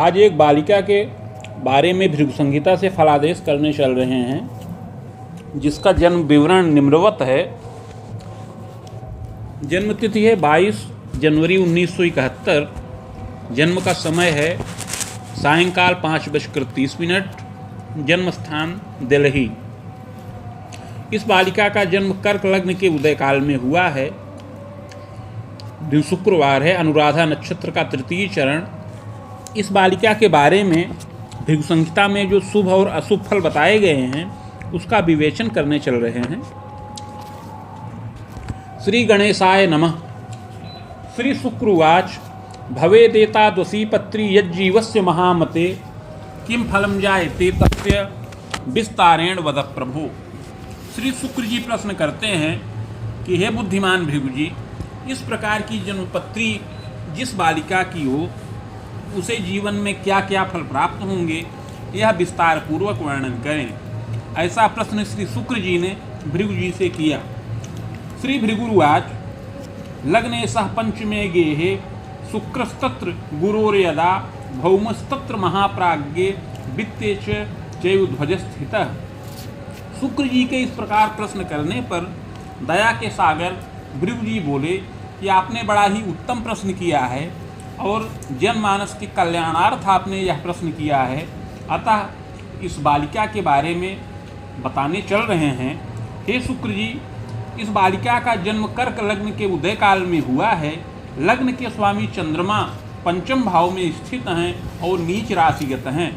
आज एक बालिका के बारे में भृगु संहिता से फलादेश करने चल रहे हैं, जिसका जन्म विवरण निम्नवत है। जन्म तिथि है 22 जनवरी 1971। जन्म का समय है सायंकाल 5:30। जन्म स्थान दिल्ली। इस बालिका का जन्म कर्क लग्न के उदय काल में हुआ है। दिन शुक्रवार है। अनुराधा नक्षत्र का तृतीय चरण। इस बालिका के बारे में भृगु संहिता में जो शुभ और अशुभ फल बताए गए हैं उसका विवेचन करने चल रहे हैं। श्री गणेशाय नमः। श्री शुक्रवाच भवेदेता द्वसीपत्री यज्जीवस्य महामते किम फलम जायते तस्य विस्तारेण वद प्रभो। श्री शुक्र जी प्रश्न करते हैं कि हे बुद्धिमान भृगु जी, इस प्रकार की जन्मपत्री जिस बालिका की हो उसे जीवन में क्या क्या फल प्राप्त होंगे, यह विस्तार पूर्वक वर्णन करें। ऐसा प्रश्न श्री शुक्र जी ने भृगु जी से किया। श्री भृगुरुवाच लग्ने सह पंचमे गेहे शुक्रस्तत्र गुरोर्यदा भौमस्तत्र महाप्राज्ञे वित्ते चैवध्वज स्थितः। शुक्र जी के इस प्रकार प्रश्न करने पर दया के सागर भृगु जी बोले कि आपने बड़ा ही उत्तम प्रश्न किया है और जनमानस के कल्याणार्थ आपने यह प्रश्न किया है, अतः इस बालिका के बारे में बताने चल रहे हैं। हे शुक्र जी, इस बालिका का जन्म कर्क लग्न के उदय काल में हुआ है। लग्न के स्वामी चंद्रमा पंचम भाव में स्थित हैं और नीच राशिगत हैं।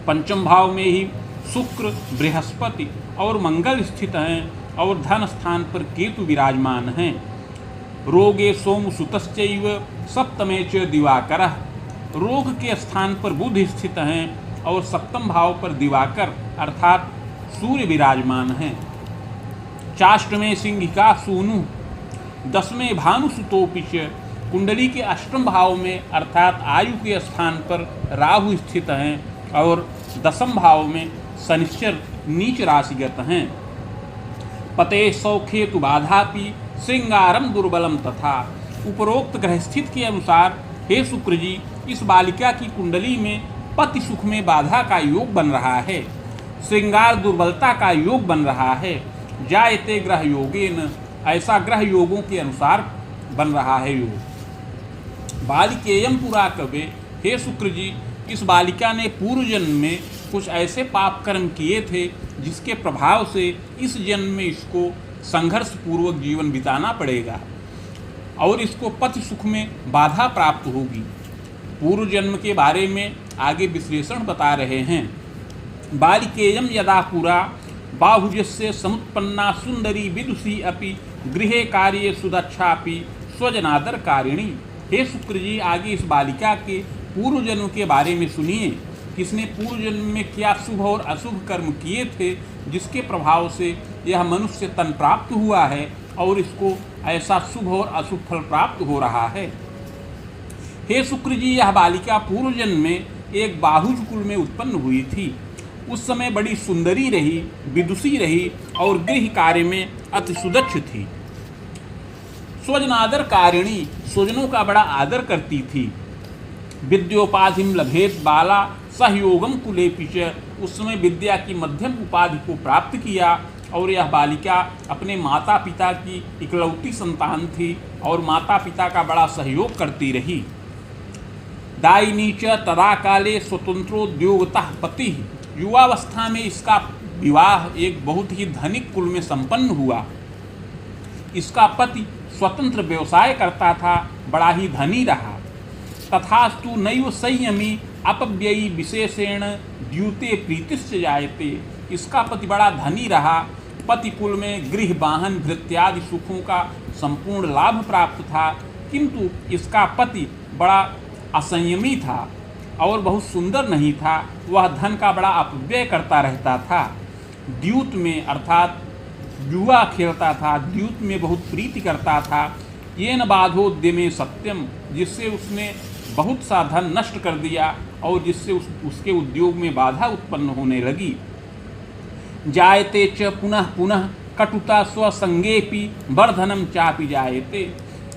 पंचम भाव में ही शुक्र, बृहस्पति और मंगल स्थित हैं और धन स्थान पर केतु विराजमान हैं। रोगे सोम सुतश्चैव सप्तमे च दिवाकरः। रोग के स्थान पर बुध स्थित हैं और सप्तम भाव पर दिवाकर अर्थात सूर्य विराजमान हैं। चाष्टमे सिंहिका सूनु, दसवें भानुसुतोपि च। कुंडली के अष्टम भाव में अर्थात आयु के स्थान पर राहु स्थित हैं और दसम भाव में शनिश्चर नीच राशिगत हैं। पते सौखे तु बाधापि श्रृंगारम दुर्बलम तथा। उपरोक्त ग्रह स्थित के अनुसार हे शुक्र जी, इस बालिका की कुंडली में पति सुख में बाधा का योग बन रहा है, श्रृंगार दुर्बलता का योग बन रहा है। जायते ग्रह योगेन, ऐसा ग्रह योगों के अनुसार बन रहा है योग। बालिकेयम पुरा कवे। हे शुक्र जी, इस बालिका ने पूर्व जन्म में कुछ ऐसे पाप कर्म किए थे जिसके प्रभाव से इस जन्म में इसको संघर्ष पूर्वक जीवन बिताना पड़ेगा और इसको पति सुख में बाधा प्राप्त होगी। पूर्व जन्म के बारे में आगे विश्लेषण बता रहे हैं। बालिकेयम यदा पुरा बाहुजस्य समुत्पन्ना सुंदरी विदुषी अपि गृहे कार्ये सुदक्षापि स्वजनादर कारिणी। हे शुक्र जी, आगे इस बालिका के पूर्व जन्म के बारे में सुनिए। किसने पूर्व जन्म में क्या शुभ और अशुभ कर्म किए थे जिसके प्रभाव से यह मनुष्य तन प्राप्त हुआ है और इसको ऐसा शुभ और अशुभ फल प्राप्त हो रहा है। हे शुक्र जी, यह बालिका पूर्व जन्म में एक बाहुज कुल में उत्पन्न हुई थी। उस समय बड़ी सुंदरी रही, विदुषी रही और गृह कार्य में अति सुदक्ष थी। स्वजनादर कारिणी, स्वजनों का बड़ा आदर करती थी। विद्योपाधिम लभेत बाला सहयोगम कुलेपि च। उस समय विद्या की मध्यम उपाधि को प्राप्त किया और यह बालिका अपने माता पिता की इकलौती संतान थी और माता पिता का बड़ा सहयोग करती रही। दायिनी च तदा काले स्वतंत्रोद्योगतः पति। युवावस्था में इसका विवाह एक बहुत ही धनिक कुल में संपन्न हुआ। इसका पति स्वतंत्र व्यवसाय करता था, बड़ा ही धनी रहा। तथास्तु नैव संयमी अपव्ययी विशेषेण द्यूते प्रीतिश्च जायते। इसका पति बड़ा धनी रहा। पति कुल में गृह वाहन भृत्यादि सुखों का संपूर्ण लाभ प्राप्त था, किंतु इसका पति बड़ा असंयमी था और बहुत सुंदर नहीं था। वह धन का बड़ा अपव्यय करता रहता था। द्यूत में अर्थात जुआ खेलता था, द्यूत में बहुत प्रीति करता था। ये न बाधोद्यमे सत्यम, जिससे उसने बहुत सा धन नष्ट कर दिया और जिससे उसके उद्योग में बाधा उत्पन्न होने लगी। जायते च पुनः पुनः कटुता स्वसंगेपि वर्धनम चापि जायते।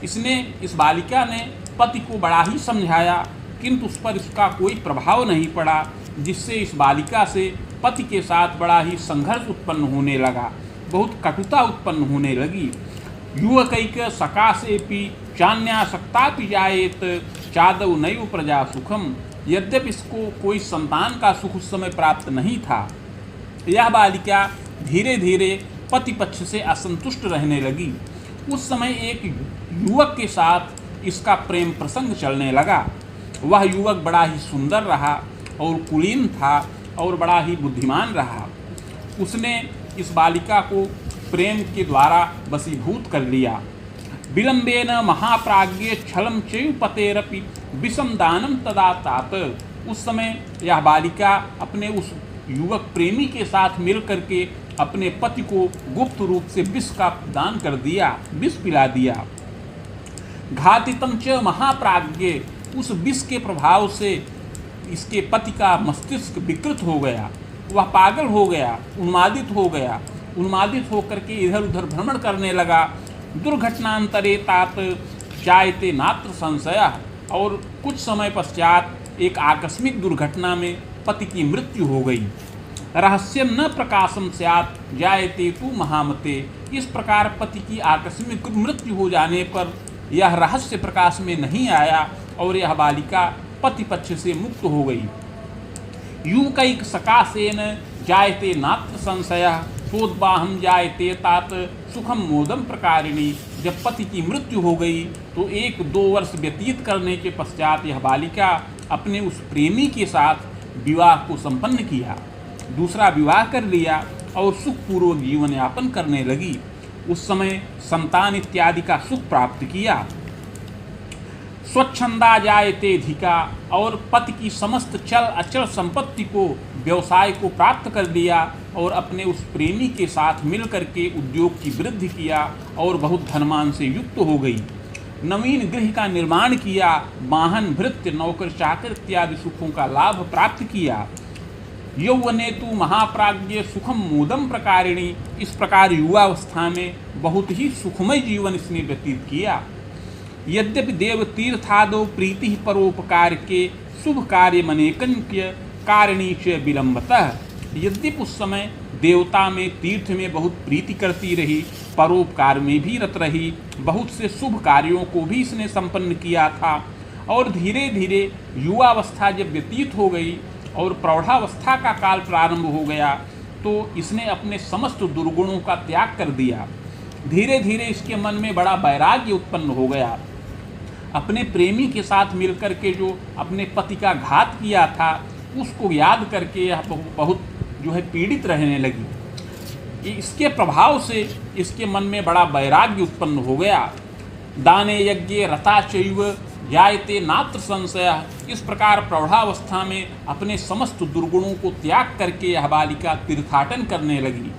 इस बालिका ने पति को बड़ा ही समझाया, किंतु उस पर इसका कोई प्रभाव नहीं पड़ा, जिससे इस बालिका से पति के साथ बड़ा ही संघर्ष उत्पन्न होने लगा, बहुत कटुता उत्पन्न होने लगी। युवकैक सकाशेपि चान्यासक्तापि जायेत चादौ नैव प्रजा सुखम। यद्यपि इसको कोई संतान का सुख उस समय प्राप्त नहीं था, यह बालिका धीरे धीरे पति पक्ष से असंतुष्ट रहने लगी। उस समय एक युवक के साथ इसका प्रेम प्रसंग चलने लगा। वह युवक बड़ा ही सुंदर रहा और कुलीन था और बड़ा ही बुद्धिमान रहा। उसने इस बालिका को प्रेम के द्वारा वशीभूत कर लिया। विलंबेन महाप्राज्ञे छलम चैव पतेरपि विषम दानम तदा तात। उस समय यह बालिका अपने उस युवक प्रेमी के साथ मिल करके अपने पति को गुप्त रूप से विष का दान कर दिया, विष पिला दिया। घातितम च महाप्राज्ञे, उस विष के प्रभाव से इसके पति का मस्तिष्क विकृत हो गया, वह पागल हो गया, उन्मादित हो गया। उन्मादित होकर के इधर उधर भ्रमण करने लगा। दुर्घटनांतरे तात जायते नात्र संशय। और कुछ समय पश्चात एक आकस्मिक दुर्घटना में पति की मृत्यु हो गई। रहस्यम न प्रकाशम स्यात् जायते तु महामते। इस प्रकार पति की आकस्मिक मृत्यु हो जाने पर यह रहस्य प्रकाश में नहीं आया और यह बालिका पति पक्ष से मुक्त हो गई। युवकैक सकाशेन जायते नात्र संशय सोद्वाहम जायते तात सुखम मोदम प्रकारिणी। जब पति की मृत्यु हो गई तो 1-2 वर्ष व्यतीत करने के पश्चात यह बालिका अपने उस प्रेमी के साथ विवाह को संपन्न किया, दूसरा विवाह कर लिया और सुखपूर्वक जीवन यापन करने लगी। उस समय संतान इत्यादि का सुख प्राप्त किया। स्वच्छंदा जायते धिका, और पति की समस्त चल अचल संपत्ति को, व्यवसाय को प्राप्त कर लिया और अपने उस प्रेमी के साथ मिल करके उद्योग की वृद्धि किया और बहुत धनमान से युक्त हो गई। नवीन गृह का निर्माण किया, वाहन भृत्य नौकर चाकर इत्यादि सुखों का लाभ प्राप्त किया। यौवने तु महाप्राज्ञ सुखम मोदम प्रकारिणी। इस प्रकार युवावस्था में बहुत ही सुखमय जीवन इसने व्यतीत किया। यद्यपि देव तीर्थादो प्रीति परोपकार के शुभ कार्य मनेकन्य कारिणी च विलंबतः। यद्यपि उस समय देवता में तीर्थ में बहुत प्रीति करती रही, परोपकार में भी रत रही, बहुत से शुभ कार्यों को भी इसने संपन्न किया था। और धीरे धीरे युवावस्था जब व्यतीत हो गई और प्रौढ़ावस्था का काल प्रारंभ हो गया तो इसने अपने समस्त दुर्गुणों का त्याग कर दिया। धीरे धीरे इसके मन में बड़ा वैराग्य उत्पन्न हो गया। अपने प्रेमी के साथ मिलकर के जो अपने पति का घात किया था उसको याद करके यह बहुत जो है पीड़ित रहने लगी। इसके प्रभाव से इसके मन में बड़ा वैराग्य उत्पन्न हो गया। दाने यज्ञे रता चैव जायते नात्र संशय। इस प्रकार प्रौढ़ावस्था में अपने समस्त दुर्गुणों को त्याग करके यह बालिका तीर्थाटन करने लगी।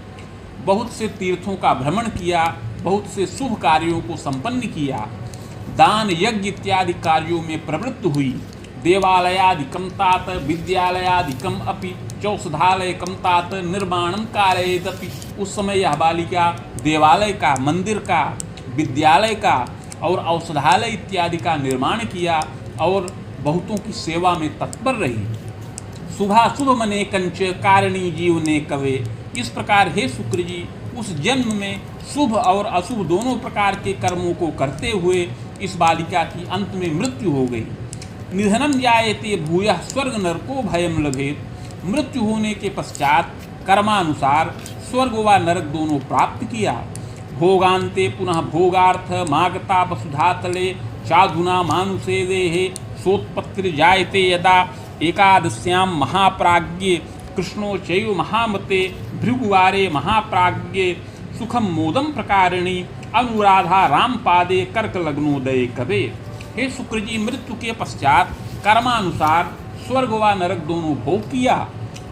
बहुत से तीर्थों का भ्रमण किया, बहुत से शुभ कार्यों को संपन्न किया, दान यज्ञ इत्यादि कार्यों में प्रवृत्त हुई। देवालयादिकं तात विद्यालयादिकम अपि चौषधालयकं तात निर्माणं कारयेदपि। उस समय यह बालिका देवालय का, मंदिर का, विद्यालय का और औषधालय इत्यादि का निर्माण किया और बहुतों की सेवा में तत्पर रही। शुभाशुभ मने कंच कारिणी जीवने कवे। इस प्रकार हे शुक्र जी, उस जन्म में शुभ और अशुभ दोनों प्रकार के कर्मों को करते हुए इस बालिका की अंत में मृत्यु हो गई। निधनम जायते भूयः स्वर्ग नरको भयम लभेत। मृत्यु होने के पश्चात कर्मानुसार स्वर्ग व नरक दोनों प्राप्त किया। भोगान्ते पुनः भोगार्थ मागता वसुधातले साधुना मानुषे देहे सोत्पत्ति जायते यदा एकादश्यां महाप्राज्ञे कृष्णो चैव महामते भृगुवारे महाप्राज्ञे सुखम मोदम प्रकारिणी अनुराधा रामपादे कर्क लग्नोदय कवे। हे शुक्र जी, मृत्यु के पश्चात कर्मानुसार स्वर्ग व नरक दोनों भोग किया।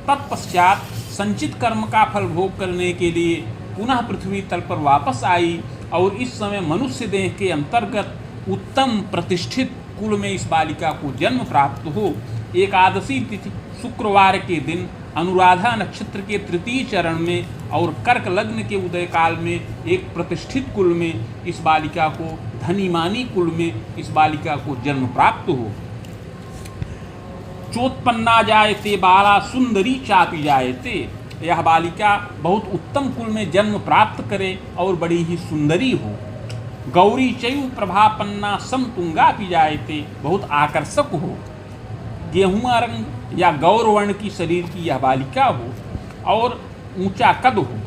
तत्पश्चात संचित कर्म का फल भोग करने के लिए पुनः पृथ्वी तल पर वापस आई और इस समय मनुष्य देह के अंतर्गत उत्तम प्रतिष्ठित कुल में इस बालिका को जन्म प्राप्त हो। एकादशी तिथि शुक्रवार के दिन अनुराधा नक्षत्र के तृतीय चरण में और कर्क लग्न के उदय काल में एक प्रतिष्ठित कुल में इस बालिका को, धनीमानी कुल में इस बालिका को जन्म प्राप्त हो। चोत्पन्ना जायते बाला सुंदरी चापी जायते। यह बालिका बहुत उत्तम कुल में जन्म प्राप्त करे और बड़ी ही सुंदरी हो। गौरी चयु प्रभापन्ना समतुंगा पी जायते, बहुत आकर्षक हो। गेहुआ रंग या गौर वर्ण की शरीर की यह बालिका हो और ऊंचा कद हो।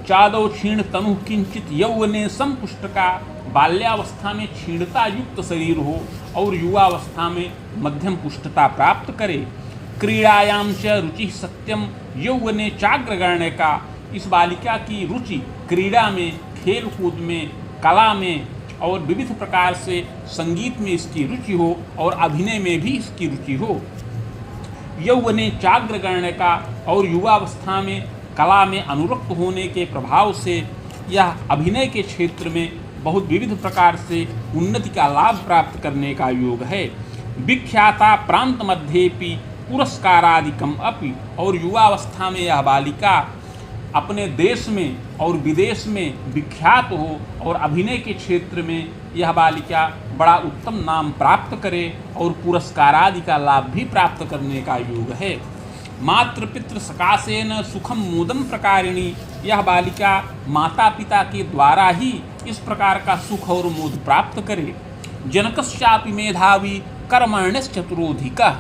चादौ क्षीण तनु किंचित यौवने संपुष्टका, बाल्यावस्था में क्षीणता युक्त शरीर हो और युवावस्था में मध्यम पुष्टता प्राप्त करे। क्रीड़ायाम च रुचि सत्यम यौवने चाग्रगण्य का, इस बालिका की रुचि क्रीड़ा में, खेल कूद में, कला में और विविध प्रकार से संगीत में इसकी रुचि हो और अभिनय में भी इसकी रुचि हो। यौवने चाग्रगण्य का, और युवावस्था में कला में अनुरक्त होने के प्रभाव से यह अभिनय के क्षेत्र में बहुत विविध प्रकार से उन्नति का लाभ प्राप्त करने का योग है। विख्याता प्रांत मध्येपि पुरस्कारादिकम अपि, और युवावस्था में यह बालिका अपने देश में और विदेश में विख्यात हो और अभिनय के क्षेत्र में यह बालिका बड़ा उत्तम नाम प्राप्त करे और पुरस्कारादि का लाभ भी प्राप्त करने का योग है। मातृ पितृ सकाशेन सुखम मोदम प्रकारिणी, यह बालिका माता पिता के द्वारा ही इस प्रकार का सुख और मोद प्राप्त करे। जनकश्चापि मेधावी कर्मण्यश्चतुरोधिकः,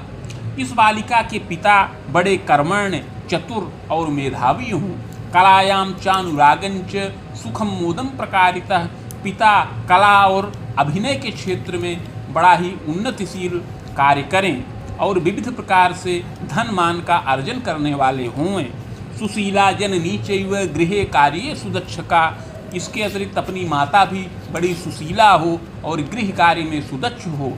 इस बालिका के पिता बड़े कर्मण्य, चतुर और मेधावी हों। कलायाम चानुरागंच सुखम मोदम प्रकारितः, पिता कला और अभिनय के क्षेत्र में बड़ा ही उन्नतिशील कार्य करें और विविध प्रकार से धन मान का अर्जन करने वाले हों। सुशीला जननी चैव गृहे कार्ये सुदक्षका, इसके अतिरिक्त अपनी माता भी बड़ी सुशीला हो और गृह कार्य में सुदक्ष हो।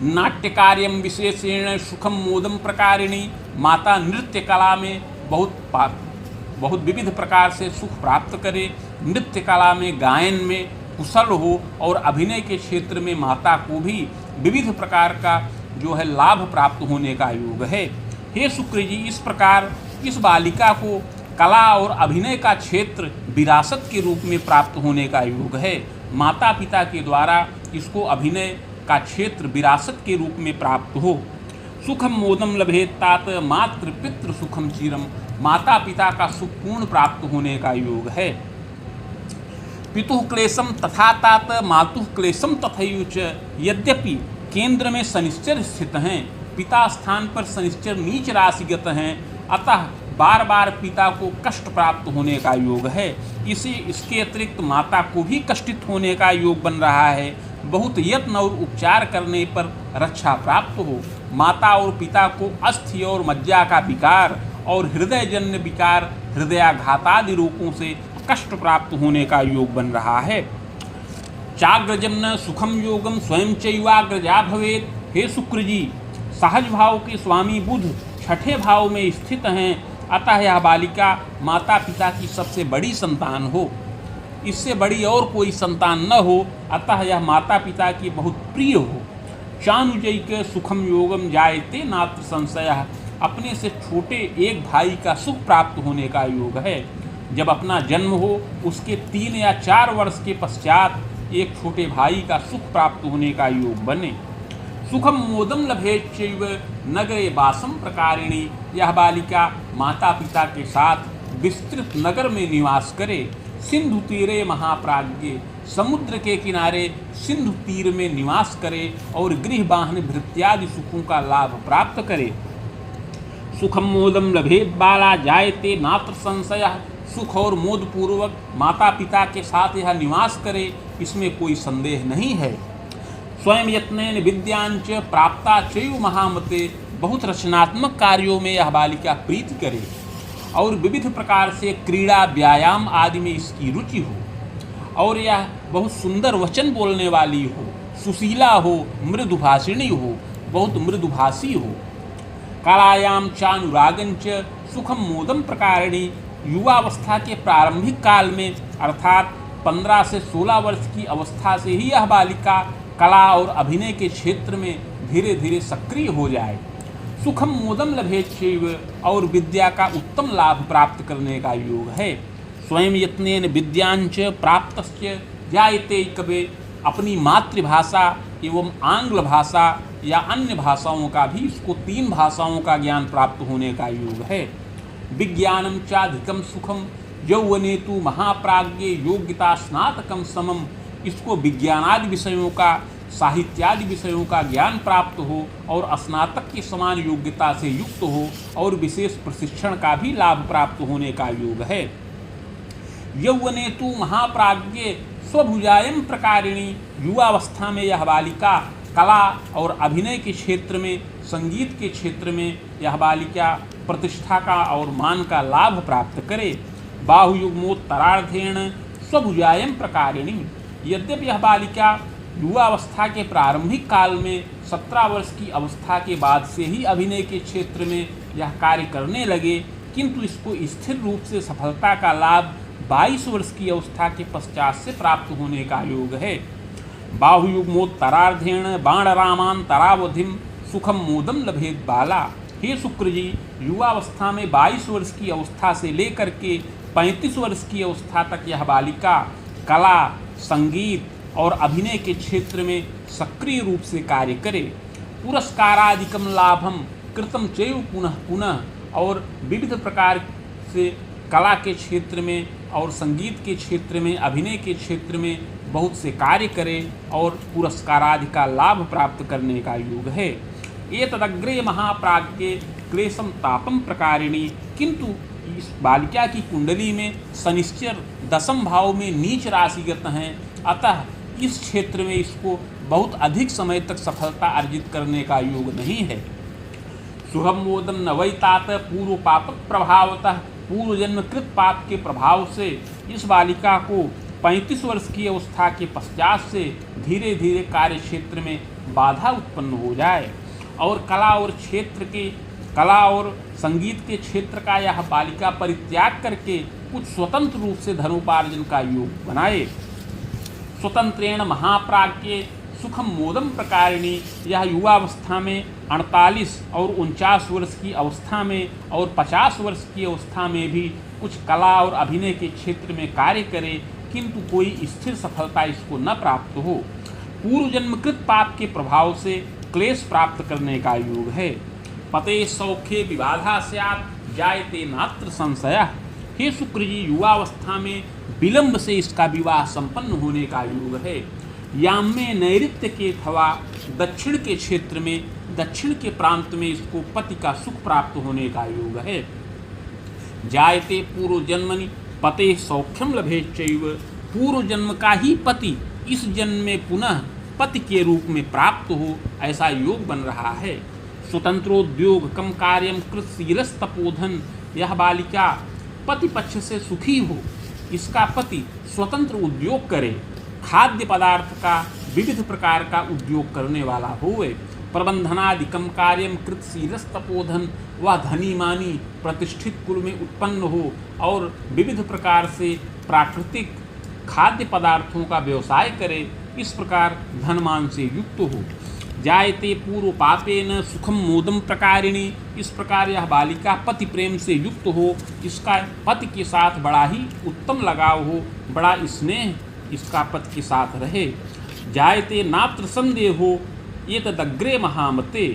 नाट्य कार्यम विशेषेण सुखम मोदम प्रकारिणी, माता नृत्य कला में बहुत विविध प्रकार से सुख प्राप्त करे। नृत्य कला में, गायन में कुशल हो और अभिनय के क्षेत्र में माता को भी विविध प्रकार का जो है लाभ प्राप्त होने का योग है। हे शुक्र जी, इस प्रकार इस बालिका को कला और अभिनय का क्षेत्र विरासत के रूप में प्राप्त होने का योग है। माता पिता के द्वारा इसको अभिनय का क्षेत्र विरासत के रूप में प्राप्त हो। सुखम मोदम लभेत तात मातृ पितृ सुखम चिरम, माता पिता का सुख पूर्ण प्राप्त होने का योग है। पितुः क्लेशम तथा तात मातुः क्लेशम तथैयुच, यद्यपि केंद्र में शनिश्चर स्थित हैं, पिता स्थान पर शनिश्चर नीच राशिगत हैं, अतः बार बार पिता को कष्ट प्राप्त होने का योग है। इसके अतिरिक्त माता को भी कष्टित होने का योग बन रहा है। बहुत यत्न और उपचार करने पर रक्षा प्राप्त हो। माता और पिता को अस्थि और मज्जा का विकार और हृदयजन्य विकार, हृदयाघातादि रोगों से कष्ट प्राप्त होने का योग बन रहा है। चाग्रजन्य सुखम योगम स्वयं चैवाग्रजा भवेत्, हे शुक्र जी, सहज भाव के स्वामी बुध छठे भाव में स्थित हैं, अतः यह बालिका माता पिता की सबसे बड़ी संतान हो, इससे बड़ी और कोई संतान न हो, अतः यह माता पिता की बहुत प्रिय हो। चानुजैक सुखम योगम जायते नात्र संशयः, अपने से छोटे एक भाई का सुख प्राप्त होने का योग है। जब अपना जन्म हो उसके 3 या 4 वर्ष के पश्चात एक छोटे भाई का सुख प्राप्त होने का योग बने। सुखम मोदम लभेच्चैव नगरे वासम प्रकारिणी, यह बालिका माता पिता के साथ विस्तृत नगर में निवास करे। सिंधु तीरे महाप्राज्ञे, समुद्र के किनारे सिंधु तीर में निवास करे और गृह वाहन भृत्यादि सुखों का लाभ प्राप्त करे। सुखम मोदम लभेत बाला जायते नात्र संशयः, सुख और मोद पूर्वक माता पिता के साथ यह निवास करे, इसमें कोई संदेह नहीं है। स्वयं यत्नेन विद्यांच प्राप्ता चैव महामते, बहुत रचनात्मक कार्यों में यह बालिका प्रीति करे और विविध प्रकार से क्रीड़ा व्यायाम आदि में इसकी रुचि हो और यह बहुत सुंदर वचन बोलने वाली हो, सुशीला हो, मृदुभाषिणी हो, बहुत मृदुभाषी हो। कलायाम चानुरागंच सुखम मोदम प्रकारिणी, युवावस्था के प्रारंभिक काल में अर्थात 15 से 16 वर्ष की अवस्था से ही यह बालिका कला और अभिनय के क्षेत्र में धीरे धीरे सक्रिय हो जाए। सुखम मोदम लभेच्छैव, और विद्या का उत्तम लाभ प्राप्त करने का योग है। स्वयं यत्नेन विद्यांच प्राप्तस्य जायते कवे, अपनी मातृभाषा एवं आंग्ल भाषा या अन्य भाषाओं का भी, इसको 3 भाषाओं का ज्ञान प्राप्त होने का योग है। विज्ञानम चाधिकम सुखम यौवने तु महाप्राज्ञे योग्यता स्नातकम समम, इसको विज्ञानादि विषयों का, साहित्यादि विषयों का ज्ञान प्राप्त हो और स्नातक की समान योग्यता से युक्त हो और विशेष प्रशिक्षण का भी लाभ प्राप्त होने का योग है। यौवने तु महाप्राज्ञे स्वभुजायम प्रकारिणी, युवावस्था में यह बालिका कला और अभिनय के क्षेत्र में, संगीत के क्षेत्र में यह बालिका प्रतिष्ठा का और मान का लाभ प्राप्त करे। बाहुयुग्मोत्तरार्धेण स्वभुजायम प्रकारिणी, यद्यपि यह बालिका युवावस्था के प्रारंभिक काल में 17 वर्ष की अवस्था के बाद से ही अभिनय के क्षेत्र में यह कार्य करने लगे, किंतु इसको स्थिर रूप से सफलता का लाभ 22 वर्ष की अवस्था के पश्चात से प्राप्त होने का योग है। बाहुयुग्मोत्तरार्धेण बाणरामांतरावधिम सुखम मोदम लभेद बाला, हे शुक्र जी, युवावस्था में 22 वर्ष की अवस्था से लेकर के 35 वर्ष की अवस्था तक यह बालिका कला, संगीत और अभिनय के क्षेत्र में सक्रिय रूप से कार्य करे। पुरस्कारादिकम लाभम कृतम चैव पुनः पुनः, और विविध प्रकार से कला के क्षेत्र में और संगीत के क्षेत्र में, अभिनय के क्षेत्र में बहुत से कार्य करे और पुरस्कारादि का लाभ प्राप्त करने का योग है। एतदग्रे महाप्राज्ञे क्लेशम तापम प्रकारिणी, किंतु इस बालिका की कुंडली में शनिश्चर 10th भाव में नीच राशिगत हैं, अतः इस क्षेत्र में इसको बहुत अधिक समय तक सफलता अर्जित करने का योग नहीं है। शुभम मोदम न वैतात पूर्व पाप प्रभावतः, पूर्व जन्म कृत पाप के प्रभाव से इस बालिका को 35 वर्ष की अवस्था के पश्चात से धीरे धीरे कार्य क्षेत्र में बाधा उत्पन्न हो जाए और कला और संगीत के क्षेत्र का यह बालिका परित्याग करके कुछ स्वतंत्र रूप से धनोपार्जन का योग बनाए। स्वतंत्रेण महाप्राज्ञे सुखम मोदम प्रकारिणी, यह युवावस्था में 48 और 49 वर्ष की अवस्था में और 50 वर्ष की अवस्था में भी कुछ कला और अभिनय के क्षेत्र में कार्य करे, किंतु कोई स्थिर सफलता इसको न प्राप्त हो। पूर्व जन्मकृत पाप के प्रभाव से क्लेश प्राप्त करने का योग है। पते सौख्ये विबाधा स्यात् जायते नात्र संशयः, हे शुक्र जी, युवावस्था में विलंब से इसका विवाह संपन्न होने का योग है। याम में नैऋत्य के अथवा दक्षिण के क्षेत्र में, दक्षिण के प्रांत में इसको पति का सुख प्राप्त होने का योग है। जायते पूर्व जन्मनि पते सौख्यम लभेच्चैव, पूर्व जन्म का ही पति इस जन्म में पुनः पति के रूप में प्राप्त हो, ऐसा योग बन रहा है। स्वतंत्रोद्योग कम कार्यम कृतशीलस तपोधन, यह बालिका पति पक्ष से सुखी हो, इसका पति स्वतंत्र उद्योग करे, खाद्य पदार्थ का विविध प्रकार का उद्योग करने वाला होवे। प्रबंधनादिकम कार्यम कृतशीलस तपोधन, वह धनी मानी प्रतिष्ठित कुल में उत्पन्न हो और विविध प्रकार से प्राकृतिक खाद्य पदार्थों का व्यवसाय करे, इस प्रकार धनमान से युक्त हो। जायते पूर्व पापेन सुखम मोदम प्रकारिणी, इस प्रकार यह बालिका पति प्रेम से युक्त हो, इसका पति के साथ बड़ा ही उत्तम लगाव हो, बड़ा स्नेह इसका पति के साथ रहे। जायते नात्र संदेह हो ये तदग्रे महामते,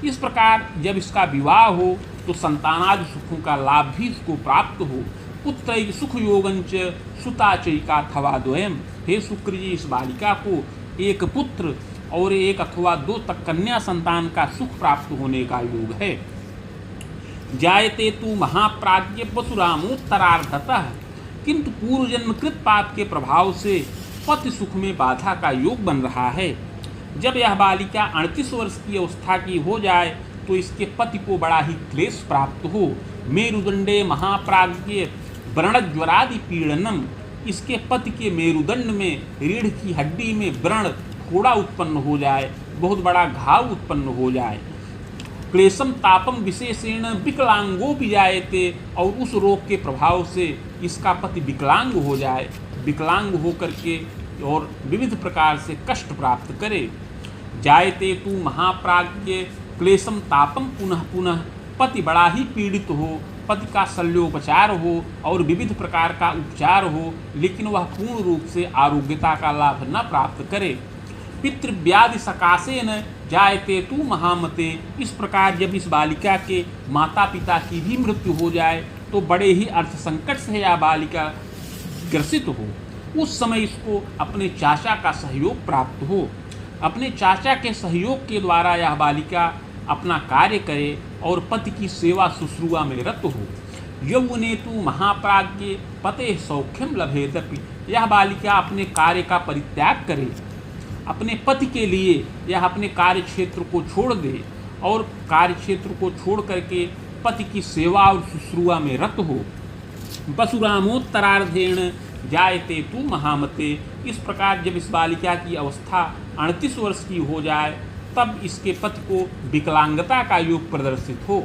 इस प्रकार जब इसका विवाह हो तो संतानादि सुखों का लाभ भी इसको प्राप्त हो। पुत्र सुख योगंच सुताचयिका अथवा द्वयम, हे शुक्र जी, इस बालिका को एक पुत्र और एक अथवा 2 तक कन्या संतान का सुख प्राप्त होने का योग है। जायते तु महाप्राज्ञ वसुरामोत्तरार्धतः, किंतु पूर्व जन्मकृत पाप के प्रभाव से पति सुख में बाधा का योग बन रहा है। जब यह बालिका 38 वर्ष की अवस्था की हो जाए तो इसके पति को बड़ा ही क्लेश प्राप्त हो। मेरुदंडे महाप्राज्ञ व्रणज्वरादि पीड़नम, इसके पति के मेरुदंड में, रीढ़ की हड्डी में व्रण फोड़ा उत्पन्न हो जाए, बहुत बड़ा घाव उत्पन्न हो जाए। क्लेशम तापम विशेषेण विकलांगो भी जायते, और उस रोग के प्रभाव से इसका पति विकलांग हो जाए, विकलांग होकर के और विविध प्रकार से कष्ट प्राप्त करे। जायते तु महाप्राज्ञ क्लेशम तापम पुनः पुनः, पति बड़ा ही पीड़ित हो, पति का शल्योपचार हो और विविध प्रकार का उपचार हो, लेकिन वह पूर्ण रूप से आरोग्यता का लाभ न प्राप्त करे। पितृव्याधि सकाशेन जायते तु महामते। इस प्रकार जब इस बालिका के माता पिता की भी मृत्यु हो जाए तो बड़े ही अर्थ संकट से यह बालिका ग्रसित हो, उस समय इसको अपने चाचा का सहयोग प्राप्त हो। अपने चाचा के सहयोग के द्वारा यह बालिका अपना कार्य करे और पति की सेवा शुश्रूषा में रत हो। यौवने तु महाप्राज्ञे पते सौख्यम लभेदपि। यह बालिका अपने कार्य का परित्याग करे, अपने पति के लिए यह अपने कार्य क्षेत्र को छोड़ दे और कार्य क्षेत्र को छोड़ करके पति की सेवा और शुश्रूषा में रत हो। वसुरामोत्तरार्धेण जायते तु महामते। इस प्रकार जब इस बालिका की अवस्था 38 वर्ष की हो जाए तब इसके पति को विकलांगता का योग प्रदर्शित हो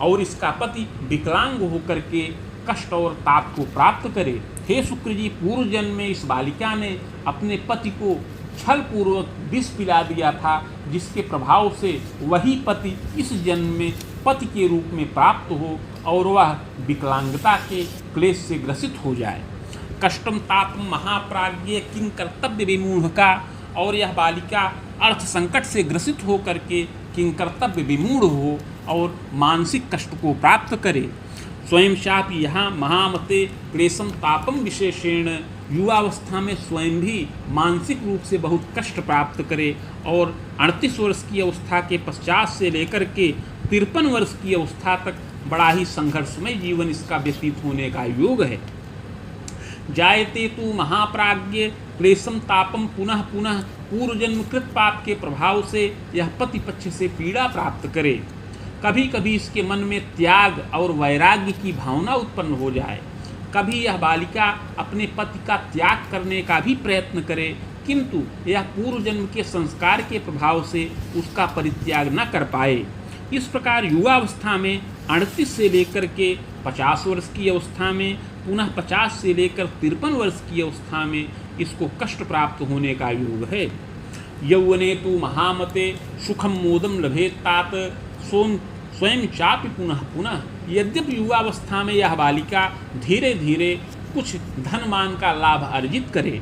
और इसका पति विकलांग होकर के कष्ट और ताप को प्राप्त करे। हे शुक्र जी, पूर्व जन्म में इस बालिका ने अपने पति को छल पूर्वक विष पिला दिया था, जिसके प्रभाव से वही पति इस जन्म में पति के रूप में प्राप्त हो और वह विकलांगता के क्लेश से ग्रसित हो जाए। कष्टम तापम महाप्राज्ञ किं कर्तव्य विमूढ़ का। और यह बालिका अर्थ संकट से ग्रसित हो करके किं कर्तव्य विमूढ़ हो और मानसिक कष्ट को प्राप्त करे। स्वयं शापि यहाँ महामते क्लेशम तापम विशेषेण। युवावस्था में स्वयं भी मानसिक रूप से बहुत कष्ट प्राप्त करे और 38 वर्ष की अवस्था के पश्चात से लेकर के 53 वर्ष की अवस्था तक बड़ा ही संघर्षमय जीवन इसका व्यतीत होने का योग है। जायते तु महाप्राज्ञ क्लेशम तापम पुनः पुनः। पूर्व जन्म कृत पाप के प्रभाव से यह पति पक्ष से पीड़ा प्राप्त करे। कभी कभी इसके मन में त्याग और वैराग्य की भावना उत्पन्न हो जाए। कभी यह बालिका अपने पति का त्याग करने का भी प्रयत्न करे, किंतु यह पूर्व जन्म के संस्कार के प्रभाव से उसका परित्याग न कर पाए। इस प्रकार युवावस्था में 38 से लेकर के 50 वर्ष की अवस्था में, पुनः 50 से लेकर 53 वर्ष की अवस्था में इसको कष्ट प्राप्त होने का योग है। यौवने तु महामते सुखम मोदम लभेतात स्वयं चापि पुनः पुनः। यद्यपि युवावस्था में यह बालिका धीरे धीरे कुछ धनमान का लाभ अर्जित करे,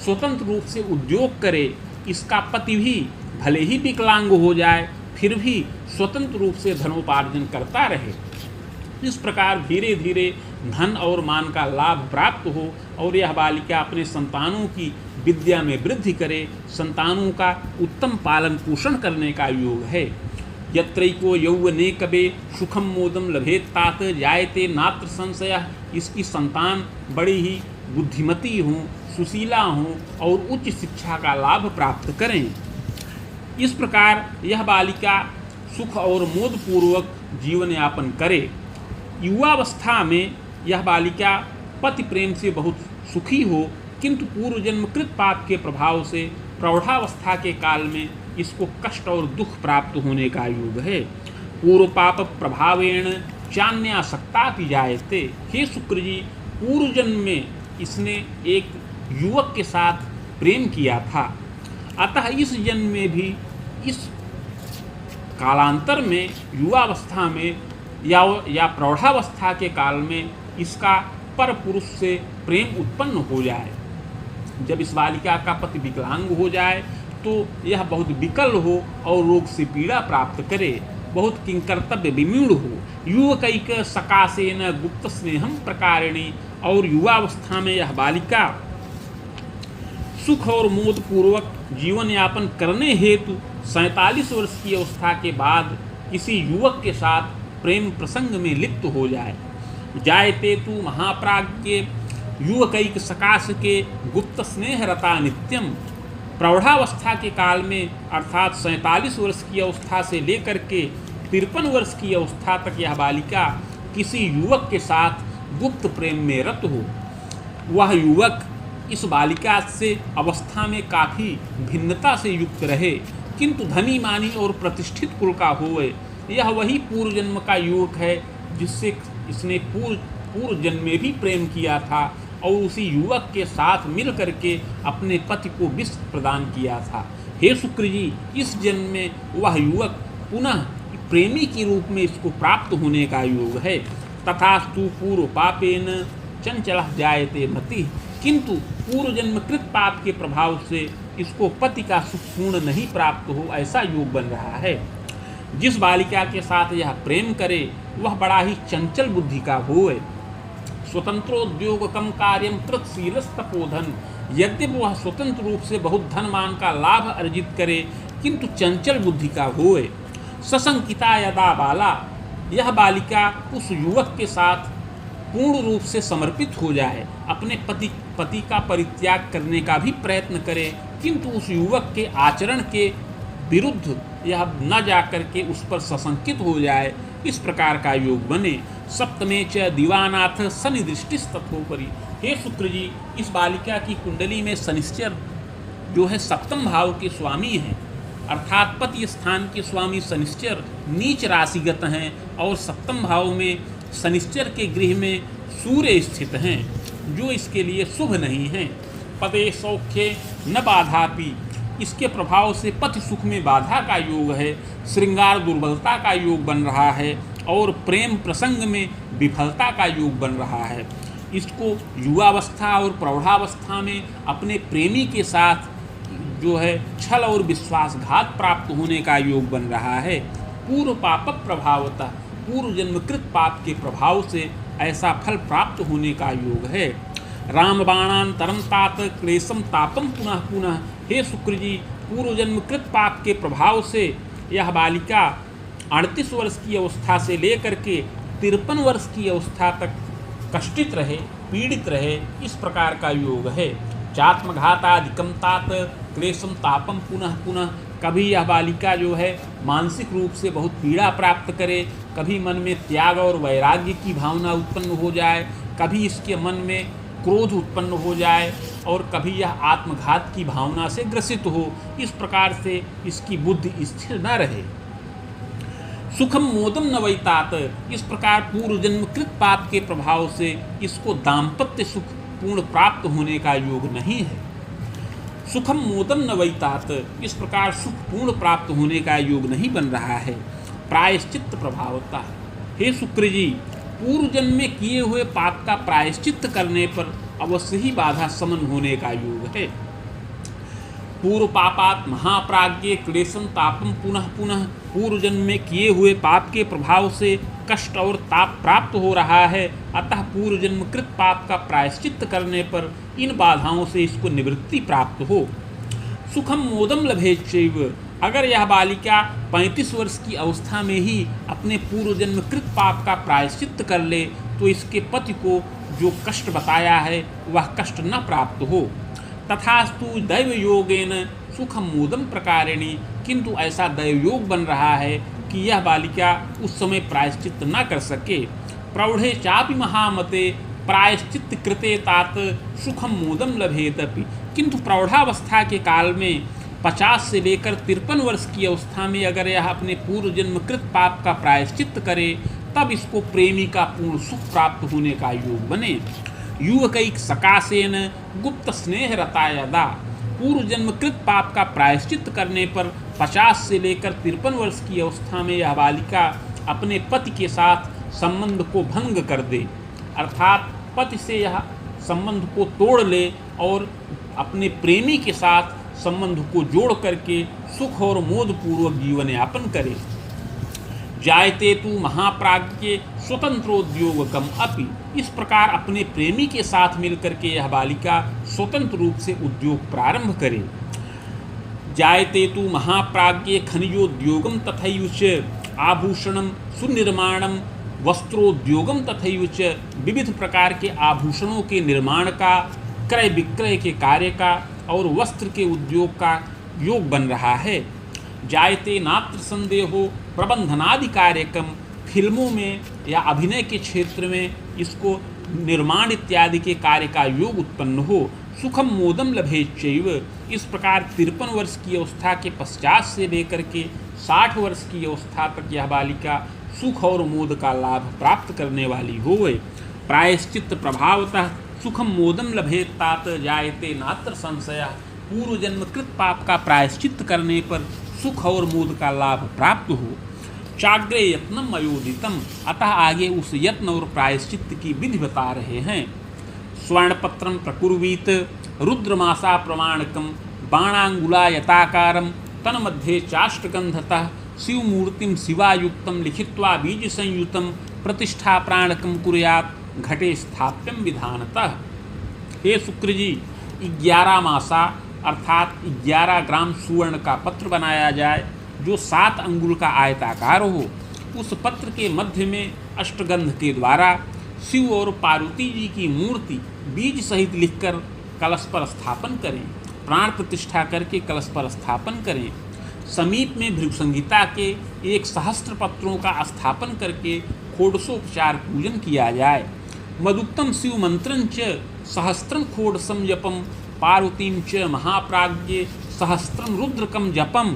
स्वतंत्र रूप से उद्योग करे, इसका पति भी भले ही विकलांग हो जाए फिर भी स्वतंत्र रूप से धनोपार्जन करता रहे। इस प्रकार धीरे धीरे धन और मान का लाभ प्राप्त हो और यह बालिका अपने संतानों की विद्या में वृद्धि करे, संतानों का उत्तम पालन पोषण करने का योग है। यत्रैको यौवने कबे सुखम मोदम लभेतात जायते नात्र संशय। इसकी संतान बड़ी ही बुद्धिमती हों, सुशीला हों और उच्च शिक्षा का लाभ प्राप्त करें। इस प्रकार यह बालिका सुख और मोद पूर्वक जीवन यापन करे। युवावस्था में यह बालिका पति प्रेम से बहुत सुखी हो, किंतु पूर्व जन्म कृत पाप के प्रभाव से प्रौढ़ावस्था के काल में इसको कष्ट और दुख प्राप्त होने का योग है। पूर्व पाप प्रभावेण चान्यासक्तापि जायते। हे शुक्र जी, पूर्व जन्म में इसने एक युवक के साथ प्रेम किया था, अतः इस जन्म में भी इस कालांतर में युवावस्था में या प्रौढ़ावस्था के काल में इसका पर पुरुष से प्रेम उत्पन्न हो जाए। जब इस बालिका का पति विकलांग हो जाए तो यह बहुत विकल हो और रोग से पीड़ा प्राप्त करे, बहुत किंकर्तव्य विमूढ़ हो। युवकैक सकाशेन गुप्त स्नेहम प्रकारिणी। और युवावस्था में यह बालिका सुख और मोद पूर्वक जीवन यापन करने हेतु 47 वर्ष की अवस्था के बाद किसी युवक के साथ प्रेम प्रसंग में लिप्त हो जाए। जायते तु महाप्राज्ञ युवकैक सकाश के गुप्त स्नेह रता नित्यम। प्रौढ़ावस्था के काल में अर्थात 47 वर्ष की अवस्था से लेकर के 53 वर्ष की अवस्था तक यह बालिका किसी युवक के साथ गुप्त प्रेम में रत हो। वह युवक इस बालिका से अवस्था में काफ़ी भिन्नता से युक्त रहे, किंतु धनी मानी और प्रतिष्ठित कुल का होवे। यह वही पूर्व जन्म का युवक है जिससे इसने पूर्व जन्म में भी प्रेम किया था और उसी युवक के साथ मिल करके अपने पति को विष प्रदान किया था। हे शुक्र जी, इस जन्म में वह युवक पुनः प्रेमी के रूप में इसको प्राप्त होने का योग है। तथास्तु पूर्व पापेन चंचल जायते मति। किंतु पूर्व जन्म कृत पाप के प्रभाव से इसको पति का सुख पूर्ण नहीं प्राप्त हो, ऐसा योग बन रहा है। जिस बालिका के साथ यह प्रेम करे वह बड़ा ही चंचल बुद्धि का होए। स्वतंत्रोद्योगकम कार्यम कृतशीलस्तपोधन, यद्यपि वह स्वतंत्र रूप से बहुत धनमान का लाभ अर्जित करे किंतु चंचल बुद्धि का होए। सशंकिता यदा बाला, यह बालिका उस युवक के साथ पूर्ण रूप से समर्पित हो जाए, अपने पति का परित्याग करने का भी प्रयत्न करे किंतु उस युवक के आचरण के विरुद्ध यह न जाकर के उस पर सशंकित हो जाए, इस प्रकार का योग बने। सप्तमे च दीवानाथ शनिदृष्टिस तथोपरि, हे शुक्र जी, इस बालिका की कुंडली में शनिश्चर जो है सप्तम भाव के स्वामी हैं, अर्थात पति स्थान के स्वामी शनिश्चर नीच राशिगत हैं और सप्तम भाव में शनिश्चर के गृह में सूर्य स्थित हैं, जो इसके लिए शुभ नहीं हैं। पदे सौख्ये न बाधापि, इसके प्रभाव से पति सुख में बाधा का योग है, श्रृंगार दुर्बलता का योग बन रहा है और प्रेम प्रसंग में विफलता का योग बन रहा है। इसको युवावस्था और प्रौढ़ावस्था में अपने प्रेमी के साथ जो है छल और विश्वासघात प्राप्त होने का योग बन रहा है। पूर्व पाप प्रभावतः, पूर्व जन्मकृत पाप के प्रभाव से ऐसा फल प्राप्त होने का योग है। रामबाणांतरम तात क्लेशम तापम पुनः पुनः, हे शुक्र जी, पूर्व जन्मकृत पाप के प्रभाव से यह बालिका 38 वर्ष की अवस्था से लेकर के 53 वर्ष की अवस्था तक कष्टित रहे, पीड़ित रहे, इस प्रकार का योग है। चात्मघाताधिकम तात क्लेशम तापम पुनः पुनः, कभी यह बालिका जो है मानसिक रूप से बहुत पीड़ा प्राप्त करे, कभी मन में त्याग और वैराग्य की भावना उत्पन्न हो जाए, कभी इसके मन में क्रोध उत्पन्न हो जाए और कभी यह आत्मघात की भावना से ग्रसित हो, इस प्रकार से इसकी बुद्धि स्थिर न रहे। सुखम मोदम न वैतात, इस प्रकार पूर्व जन्मकृत पाप के प्रभाव से इसको दाम्पत्य सुख पूर्ण प्राप्त होने का योग नहीं है। सुखम मोदम न वैतात, इस प्रकार सुख पूर्ण प्राप्त होने का योग नहीं बन रहा है। प्रायश्चित्त प्रभावता, हे शुक्र जी, पूर्व जन्म में किए हुए पाप का प्रायश्चित्त करने पर अवश्य ही बाधा समन होने का योग है। पूर्व पापात महाप्राज्ञे क्लेशम तापम पुनः पुनः, पूर्व जन्म में किए हुए पाप के प्रभाव से कष्ट और ताप प्राप्त हो रहा है, अतः पूर्व जन्मकृत पाप का प्रायश्चित्त करने पर इन बाधाओं से इसको निवृत्ति प्राप्त हो। सुखम मोदम लभेच्छैव, अगर यह बालिका 35 वर्ष की अवस्था में ही अपने पूर्व जन्मकृत पाप का प्रायश्चित्त कर ले तो इसके पति को जो कष्ट बताया है वह कष्ट न प्राप्त हो। तथास्तु दैव योगेन सुखम मोदम प्रकारिणी, किंतु ऐसा दैव योग बन रहा है कि यह बालिका उस समय प्रायश्चित्त न कर सके। प्रौढ़े चापि महामते प्रायश्चित्त कृते तात सुखम मोदम लभेतपि, किंतु प्रौढ़ावस्था के काल में 50 से लेकर 53 वर्ष की अवस्था में अगर यह अपने पूर्व जन्मकृत पाप का प्रायश्चित्त करे तब इसको प्रेमी का पूर्ण सुख प्राप्त होने का योग बने। युवकैक सकाशेन गुप्त स्नेह रता यदा, पूर्व जन्मकृत पाप का प्रायश्चित्त करने पर 50 से लेकर 53 वर्ष की अवस्था में यह बालिका अपने पति के साथ संबंध को भंग कर दे, अर्थात पति से यह संबंध को तोड़ ले और अपने प्रेमी के साथ संबंध को जोड़ करके सुख और मोदपूर्वक जीवन यापन करे। जायते तु महाप्राज्ञ स्वतंत्रोद्योगकम अपि, इस प्रकार अपने प्रेमी के साथ मिलकर के यह बालिका स्वतंत्र रूप से उद्योग प्रारंभ करे। जायते तु महाप्राज्ञ खनिजोद्योगम तथैव च आभूषणम सुनिर्माणम वस्त्रोद्योगम तथैव च, विविध प्रकार के आभूषणों के निर्माण का, क्रय विक्रय के कार्य का और वस्त्र के उद्योग का योग बन रहा है। जायते नात्र संदेहो प्रबंधनादि कार्यक्रम, फिल्मों में या अभिनय के क्षेत्र में इसको निर्माण इत्यादि के कार्य का योग उत्पन्न हो। सुखम मोदम लभेच्छैव, इस प्रकार 53 वर्ष की अवस्था के पश्चात से लेकर के 60 वर्ष की अवस्था तक यह बालिका सुख और मोद का लाभ प्राप्त करने वाली होवे। प्रायश्चित्त प्रभावतः सुखम मोदम लभेतात जायते नात्र संशय, पूर्व जन्मकृत पाप का प्रायश्चित्त करने पर सुख और मोद का लाभ प्राप्त हो। चाग्रे यत्नम अयोदितम, अतः आगे उस यत्न और प्रायश्चित्त की विधि बता रहे हैं। स्वर्णपत्रम प्रकुर्वीत रुद्रमासा प्रमाणकम बाणांगुलायताकारं तन्मध्ये चाष्टगंधतः शिवमूर्तिं शिवायुक्तं लिखित्वा बीज संयुतं प्रतिष्ठा प्राणकं कुर्यात् घटे स्थाप्यं विधानतः। हे शुक्र जी, 11 मासा अर्थात 11 ग्राम सुवर्ण का पत्र बनाया जाए जो 7 अंगुल का आयताकार हो। उस पत्र के मध्य में अष्टगंध के द्वारा शिव और पार्वती जी की मूर्ति बीज सहित लिखकर कलश पर स्थापन करें। प्राण प्रतिष्ठा करके कलश पर स्थापन करें। समीप में भृगु संहिता के 1 सहस्त्र पत्रों का स्थापन करके षोडशोपचार पूजन किया जाए। मदुक्तम शिव मंत्रं च सहस्त्रं षोडशं जपम पार्वतीं च महाप्राज्ञे सहस्त्रं रुद्रकं जपम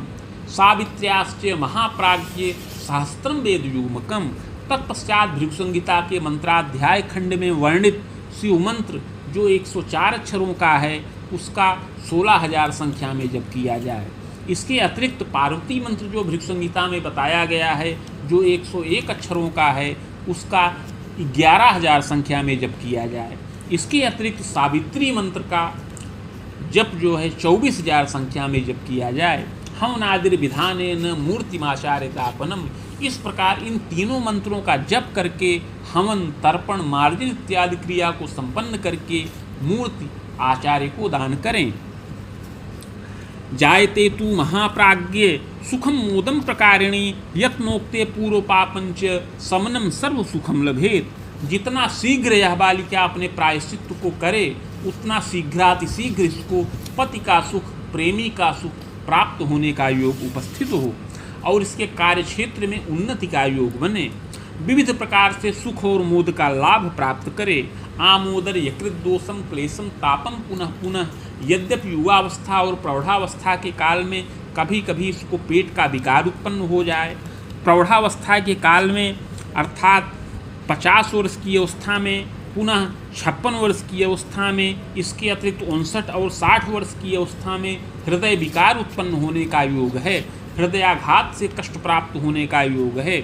सावित्र्याश्च महाप्राज्ञे सहस्त्रं वेदयुग्मकम। तत्पश्चात भृगु संहिता के मंत्राध्याय खंड में वर्णित शिव मंत्र जो 104 अक्षरों का है उसका 16,000 संख्या में जप किया जाए। इसके अतिरिक्त पार्वती मंत्र जो भृगु संहिता में बताया गया है जो 101 अक्षरों का है उसका 11,000 संख्या में जप किया जाए। इसके अतिरिक्त सावित्री मंत्र का जप जो है 24,000 संख्या में जप किया जाए। हवनादिर विधानेन मूर्तिमाचार्यतापनम। इस प्रकार इन तीनों मंत्रों का जप करके हवन, तर्पण, मार्जन इत्यादि क्रिया को संपन्न करके मूर्ति आचार्य को दान करें। जायते तु महाप्राज्ञे सुखम मोदम प्रकारिणी यत्नोक्ते पूर्व पापंच समनम सर्व सुखम लभेत। जितना शीघ्र यह बालिका अपने प्रायश्चित को करे उतना शीघ्रातिशीघ्र इसको पति का सुख, प्रेमी का सुख प्राप्त होने का योग उपस्थित हो और इसके कार्य क्षेत्र में उन्नति का योग बने। विविध प्रकार से सुख और मोद का लाभ प्राप्त करे। आमोदर यकृत दोषम क्लेशम तापम पुनः पुनः। यद्यपि युवावस्था और प्रौढ़ावस्था के काल में कभी कभी इसको पेट का विकार उत्पन्न हो जाए, प्रौढ़ावस्था के काल में अर्थात 50 वर्ष की अवस्था में, पुनः 56 वर्ष की अवस्था में, इसके अतिरिक्त 59 और 60 वर्ष की अवस्था में हृदय विकार उत्पन्न होने का योग है। हृदयाघात से कष्ट प्राप्त होने का योग है।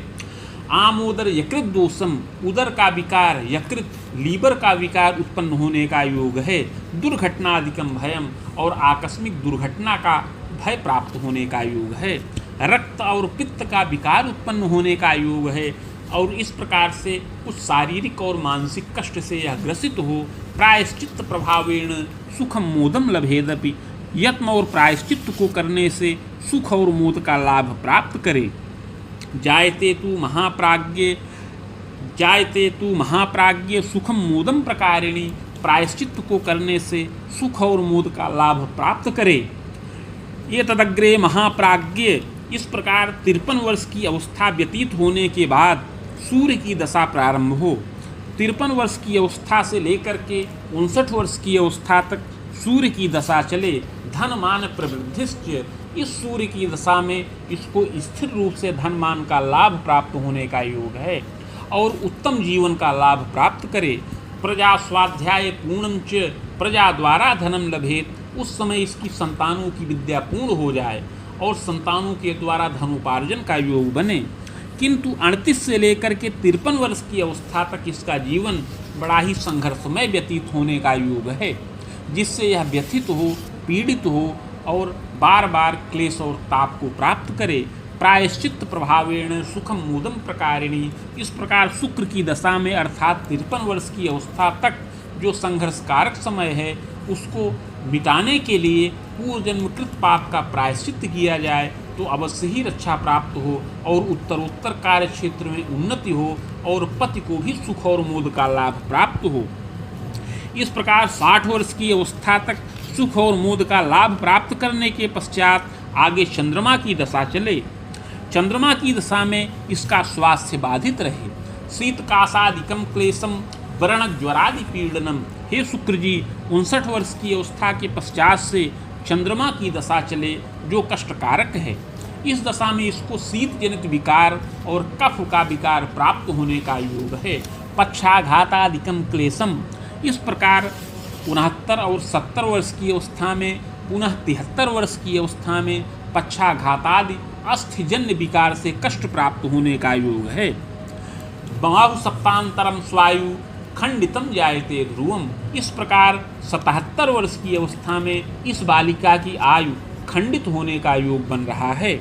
आमोदर यकृत दोषम, उदर का विकार, यकृत लीवर का विकार उत्पन्न होने का योग है। दुर्घटनाधिकम भयम, और आकस्मिक दुर्घटना का भय प्राप्त होने का योग है। रक्त और पित्त का विकार उत्पन्न होने का योग है और इस प्रकार से कुछ शारीरिक और मानसिक कष्ट से यह ग्रसित हो। प्रायश्चित्त प्रभावेण सुखम मोदम लभेदपि। यत्न और प्रायश्चित्त को करने से सुख और मोद का लाभ प्राप्त करे। जायते तु महाप्राज्ञे सुखम मोदम प्रकारिणी। प्रायश्चित्त को करने से सुख और मोद का लाभ प्राप्त करे। ये तदग्रे महाप्राज्ञे। इस प्रकार 53 वर्ष की अवस्था व्यतीत होने के बाद सूर्य की दशा प्रारंभ हो। 53 वर्ष की अवस्था से लेकर के 59 वर्ष की अवस्था तक सूर्य की दशा चले। धन मान प्रवृद्धिश्च। इस सूर्य की दशा में इसको स्थिर रूप से धन मान का लाभ प्राप्त होने का योग है और उत्तम जीवन का लाभ प्राप्त करे। प्रजा स्वाध्याय पूर्णम च। प्रजा द्वारा धनम लभेत। उस समय इसकी संतानों की विद्या पूर्ण हो जाए और संतानों के द्वारा धनोपार्जन का योग बने। किंतु 38 से लेकर के 53 वर्ष की अवस्था तक इसका जीवन बड़ा ही संघर्षमय व्यतीत होने का योग है, जिससे यह व्यथित हो, पीड़ित हो और बार बार क्लेश और ताप को प्राप्त करे। प्रायश्चित्त प्रभावेण सुखम मोदम प्रकारिणी। इस प्रकार शुक्र की दशा में अर्थात 53 वर्ष की अवस्था तक जो संघर्षकारक समय है उसको मिटाने के लिए पूर्व जन्मकृत पाप का प्रायश्चित्त किया जाए तो अवश्य ही रक्षा प्राप्त हो और उत्तरोत्तर कार्य क्षेत्र में उन्नति हो और पति को भी सुख और मोद का लाभ प्राप्त हो। इस प्रकार 60 वर्ष की अवस्था तक सुख और मोद का लाभ प्राप्त करने के पश्चात आगे चंद्रमा की दशा चले। चंद्रमा की दशा में इसका स्वास्थ्य बाधित रहे। शीतकाशादिकम क्लेशम व्रण ज्वरादि पीड़नम। हे शुक्र जी, 59 वर्ष की अवस्था के पश्चात से चंद्रमा की दशा चले जो कष्टकारक है। इस दशा में इसको शीत जनित विकार और कफ का विकार प्राप्त होने का योग है। पक्षाघातादिकम क्लेशम। इस प्रकार 69 और 70 वर्ष की अवस्था में, पुनः 73 वर्ष की अवस्था में पक्षाघातादि अस्थिजन्य विकार से कष्ट प्राप्त होने का योग है। बाहु सप्तांतरम स्वायु खंडितम जायते ध्रुवम। इस प्रकार 77 वर्ष की अवस्था में इस बालिका की आयु खंडित होने का योग बन रहा है।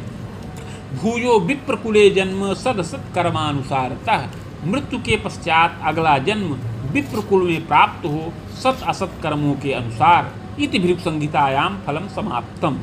भूयो विप्रकुले जन्म सदसत कर्मानुसारतः। मृत्यु के पश्चात अगला जन्म विप्रकुल में प्राप्त हो सत असत कर्मों के अनुसार। इति भृगु संहितायाम फलम समाप्तम।